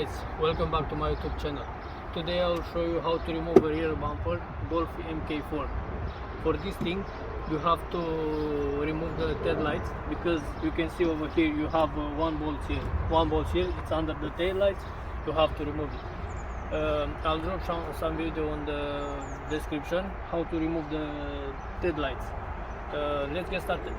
guys, welcome back to my YouTube channel. Today I'll show you how to remove a rear bumper Golf MK4. For this thing you have to remove the tail lights, because you can see over here you have one bolt here, it's under the tail lights. You have to remove it. I'll drop some video on the description how to remove the tail lights. Let's get started.